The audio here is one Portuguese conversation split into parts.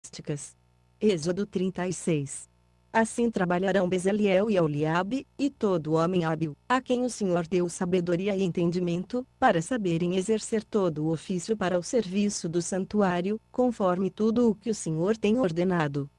domésticas. Êxodo 36. Assim trabalharão Bezaliel e Oliabe, e todo homem hábil, a quem o Senhor deu sabedoria e entendimento, para saberem exercer todo o ofício para o serviço do santuário, conforme tudo o que o Senhor tem ordenado.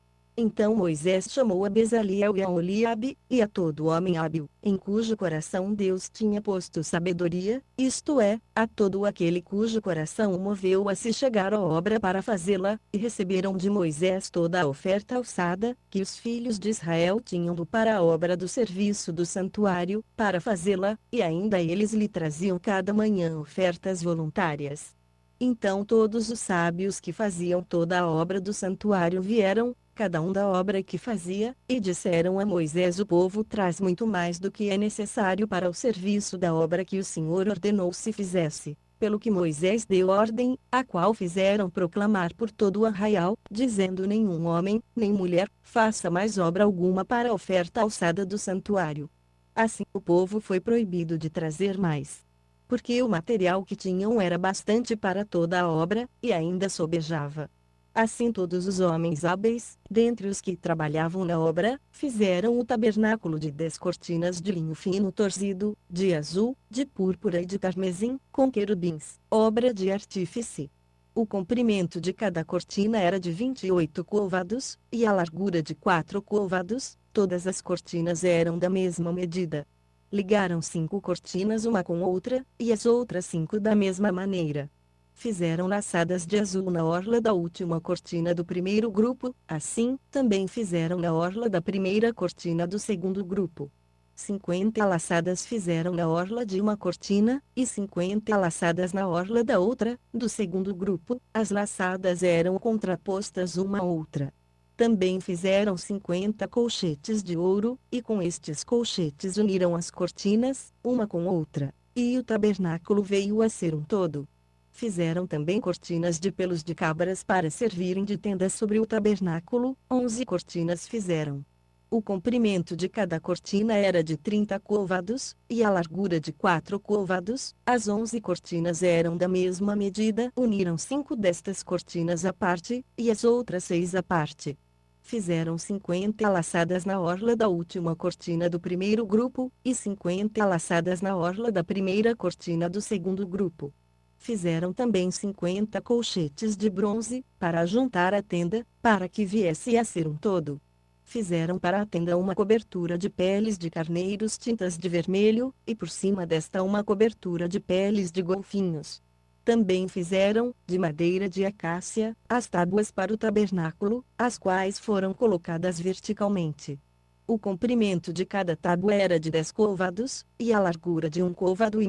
Então Moisés chamou a Bezaliel e a Oliabe, e a todo homem hábil, em cujo coração Deus tinha posto sabedoria, isto é, a todo aquele cujo coração o moveu a se chegar à obra para fazê-la, e receberam de Moisés toda a oferta alçada, que os filhos de Israel tinham para a obra do serviço do santuário, para fazê-la, e ainda eles lhe traziam cada manhã ofertas voluntárias. Então todos os sábios que faziam toda a obra do santuário vieram, cada um da obra que fazia, e disseram a Moisés: o povo traz muito mais do que é necessário para o serviço da obra que o Senhor ordenou se fizesse. Pelo que Moisés deu ordem, a qual fizeram proclamar por todo o arraial, dizendo: nenhum homem, nem mulher, faça mais obra alguma para a oferta alçada do santuário. Assim o povo foi proibido de trazer mais. Porque o material que tinham era bastante para toda a obra, e ainda sobejava. Assim todos os homens hábeis, dentre os que trabalhavam na obra, fizeram o tabernáculo de 10 cortinas de linho fino torcido, de azul, de púrpura e de carmesim, com querubins, obra de artífice. O comprimento de cada cortina era de 28 côvados, e a largura de 4 côvados, todas as cortinas eram da mesma medida. Ligaram 5 cortinas uma com outra, e as outras 5 da mesma maneira. Fizeram laçadas de azul na orla da última cortina do primeiro grupo, assim, também fizeram na orla da primeira cortina do segundo grupo. 50 laçadas fizeram na orla de uma cortina, e 50 laçadas na orla da outra, do segundo grupo. As laçadas eram contrapostas uma à outra. Também fizeram 50 colchetes de ouro, e com estes colchetes uniram as cortinas, uma com outra, e o tabernáculo veio a ser um todo. Fizeram também cortinas de pelos de cabras para servirem de tendas sobre o tabernáculo, 11 cortinas fizeram. O comprimento de cada cortina era de 30 côvados, e a largura de 4 côvados. As 11 cortinas eram da mesma medida. Uniram 5 destas cortinas à parte, e as outras 6 à parte. Fizeram 50 laçadas na orla da última cortina do primeiro grupo, e 50 laçadas na orla da primeira cortina do segundo grupo. Fizeram também 50 colchetes de bronze, para juntar a tenda, para que viesse a ser um todo. Fizeram para a tenda uma cobertura de peles de carneiros tintas de vermelho, e por cima desta uma cobertura de peles de golfinhos. Também fizeram, de madeira de acácia, as tábuas para o tabernáculo, as quais foram colocadas verticalmente. O comprimento de cada tábua era de 10 côvados, e a largura de 1,5 côvado.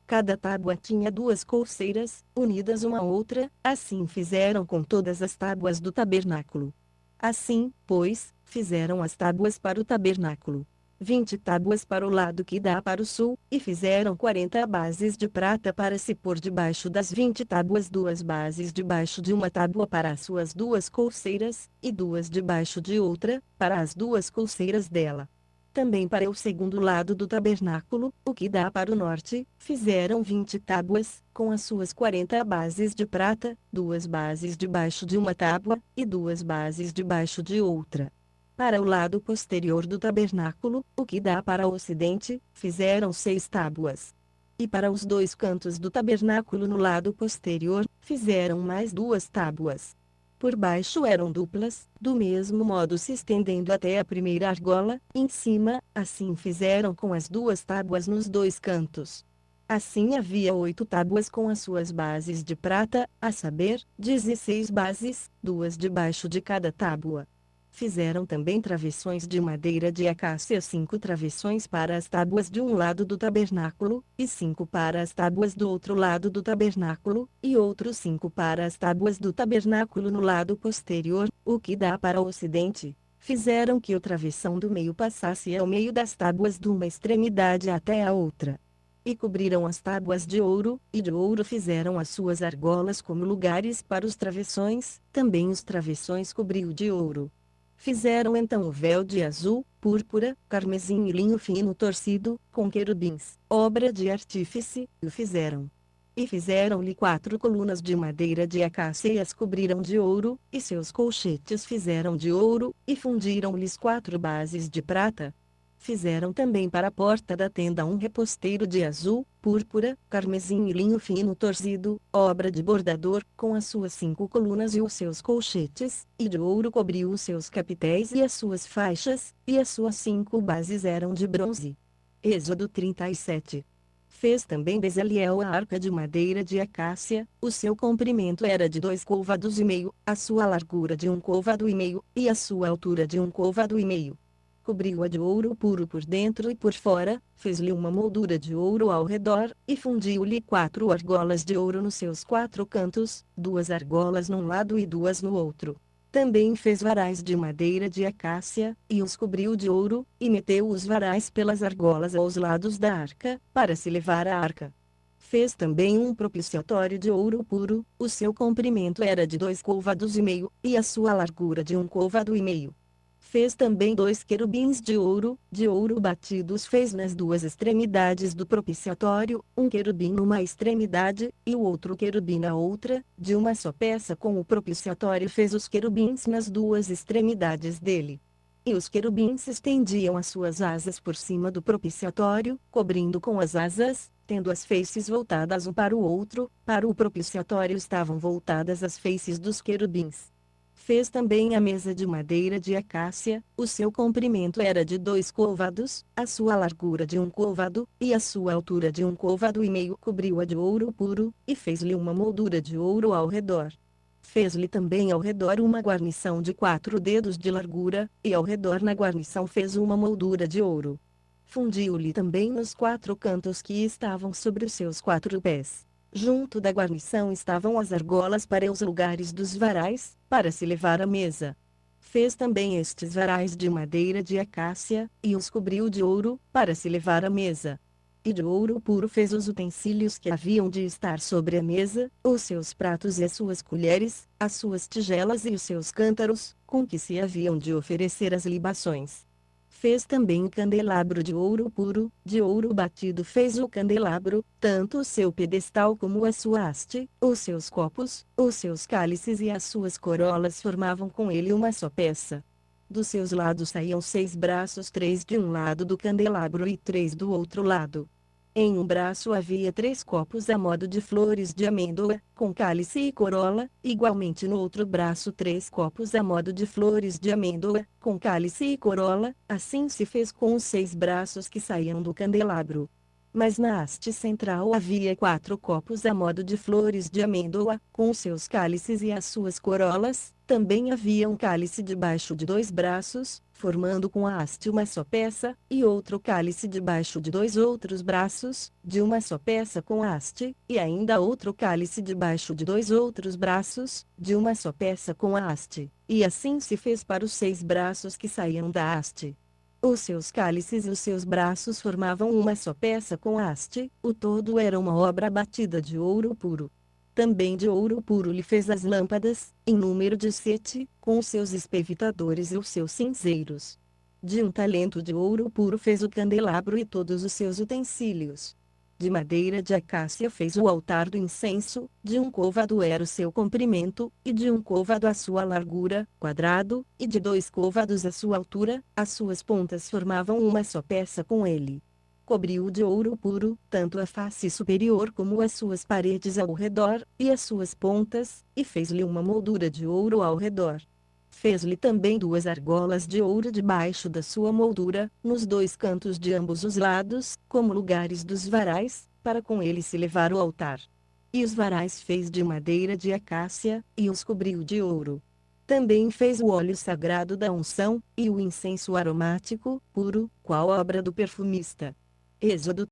Cada tábua tinha 2 colcheiras, unidas uma à outra, assim fizeram com todas as tábuas do tabernáculo. Assim, pois, fizeram as tábuas para o tabernáculo. 20 tábuas para o lado que dá para o sul, e fizeram 40 bases de prata para se pôr debaixo das 20 tábuas, 2 bases debaixo de uma tábua para as suas 2 colcheiras, e 2 debaixo de outra, para as 2 colcheiras dela. Também para o segundo lado do tabernáculo, o que dá para o norte, fizeram 20 tábuas, com as suas 40 bases de prata, 2 bases debaixo de uma tábua, e 2 bases debaixo de outra. Para o lado posterior do tabernáculo, o que dá para o ocidente, fizeram 6 tábuas. E para os 2 cantos do tabernáculo no lado posterior, fizeram mais 2 tábuas. Por baixo eram duplas, do mesmo modo se estendendo até a primeira argola. Em cima, assim fizeram com as 2 tábuas nos 2 cantos. Assim havia 8 tábuas com as suas bases de prata, a saber, 16 bases, 2 debaixo de cada tábua. Fizeram também travessões de madeira de acácia, 5 travessões para as tábuas de um lado do tabernáculo, e 5 para as tábuas do outro lado do tabernáculo, e outros 5 para as tábuas do tabernáculo no lado posterior, o que dá para o ocidente. Fizeram que o travessão do meio passasse ao meio das tábuas de uma extremidade até a outra. E cobriram as tábuas de ouro, e de ouro fizeram as suas argolas como lugares para os travessões, também os travessões cobriu de ouro. Fizeram então o véu de azul, púrpura, carmesim e linho fino torcido, com querubins, obra de artífice, e o fizeram. E fizeram-lhe 4 colunas de madeira de acácia e as cobriram de ouro, e seus colchetes fizeram de ouro, e fundiram-lhes 4 bases de prata. Fizeram também para a porta da tenda um reposteiro de azul, púrpura, carmesim e linho fino torcido, obra de bordador, com as suas 5 colunas e os seus colchetes, e de ouro cobriu os seus capitéis e as suas faixas, e as suas 5 bases eram de bronze. Êxodo 37. Fez também Bezaliel a arca de madeira de acácia, o seu comprimento era de 2 côvados e meio, a sua largura de 1 côvado e meio, e a sua altura de 1 côvado e meio. Cobriu-a de ouro puro por dentro e por fora, fez-lhe uma moldura de ouro ao redor, e fundiu-lhe 4 argolas de ouro nos seus 4 cantos, 2 argolas num lado e 2 no outro. Também fez varais de madeira de acácia, e os cobriu de ouro, e meteu os varais pelas argolas aos lados da arca, para se levar a arca. Fez também um propiciatório de ouro puro, o seu comprimento era de 2 côvados e meio, e a sua largura de 1 côvado e meio. Fez também 2 querubins de ouro batidos fez nas 2 extremidades do propiciatório, um querubim numa extremidade, e o outro querubim na outra, de uma só peça com o propiciatório fez os querubins nas 2 extremidades dele. E os querubins estendiam as suas asas por cima do propiciatório, cobrindo com as asas, tendo as faces voltadas um para o outro, para o propiciatório estavam voltadas as faces dos querubins. Fez também a mesa de madeira de acácia, o seu comprimento era de 2 côvados, a sua largura de 1 côvado, e a sua altura de 1 côvado e meio cobriu-a de ouro puro, e fez-lhe uma moldura de ouro ao redor. Fez-lhe também ao redor uma guarnição de 4 dedos de largura, e ao redor na guarnição fez uma moldura de ouro. Fundiu-lhe também nos 4 cantos que estavam sobre os seus 4 pés. Junto da guarnição estavam as argolas para os lugares dos varais, para se levar à mesa. Fez também estes varais de madeira de acácia, e os cobriu de ouro, para se levar à mesa. E de ouro puro fez os utensílios que haviam de estar sobre a mesa, os seus pratos e as suas colheres, as suas tigelas e os seus cântaros, com que se haviam de oferecer as libações. Fez também o candelabro de ouro puro, de ouro batido fez o candelabro, tanto o seu pedestal como a sua haste, os seus copos, os seus cálices e as suas corolas formavam com ele uma só peça. Dos seus lados saíam 6 braços, 3 de um lado do candelabro e 3 do outro lado. Em um braço havia 3 copos a modo de flores de amêndoa, com cálice e corola, igualmente no outro braço 3 copos a modo de flores de amêndoa, com cálice e corola, assim se fez com os 6 braços que saíam do candelabro. Mas na haste central havia 4 copos a modo de flores de amêndoa, com os seus cálices e as suas corolas, também havia um cálice debaixo de 2 braços, formando com a haste uma só peça, e outro cálice debaixo de 2 outros braços, de uma só peça com a haste, e ainda outro cálice debaixo de 2 outros braços, de uma só peça com a haste, e assim se fez para os 6 braços que saíam da haste. Os seus cálices e os seus braços formavam uma só peça com haste, o todo era uma obra batida de ouro puro. Também de ouro puro lhe fez as lâmpadas, em número de 7, com os seus espevitadores e os seus cinzeiros. De um talento de ouro puro fez o candelabro e todos os seus utensílios. De madeira de acácia fez o altar do incenso, de 1 côvado era o seu comprimento, e de 1 côvado a sua largura, quadrado, e de 2 côvados a sua altura, as suas pontas formavam uma só peça com ele. Cobriu de ouro puro, tanto a face superior como as suas paredes ao redor, e as suas pontas, e fez-lhe uma moldura de ouro ao redor. Fez-lhe também 2 argolas de ouro debaixo da sua moldura, nos 2 cantos de ambos os lados, como lugares dos varais, para com ele se levar o altar. E os varais fez de madeira de acácia, e os cobriu de ouro. Também fez o óleo sagrado da unção, e o incenso aromático, puro, qual obra do perfumista. Êxodo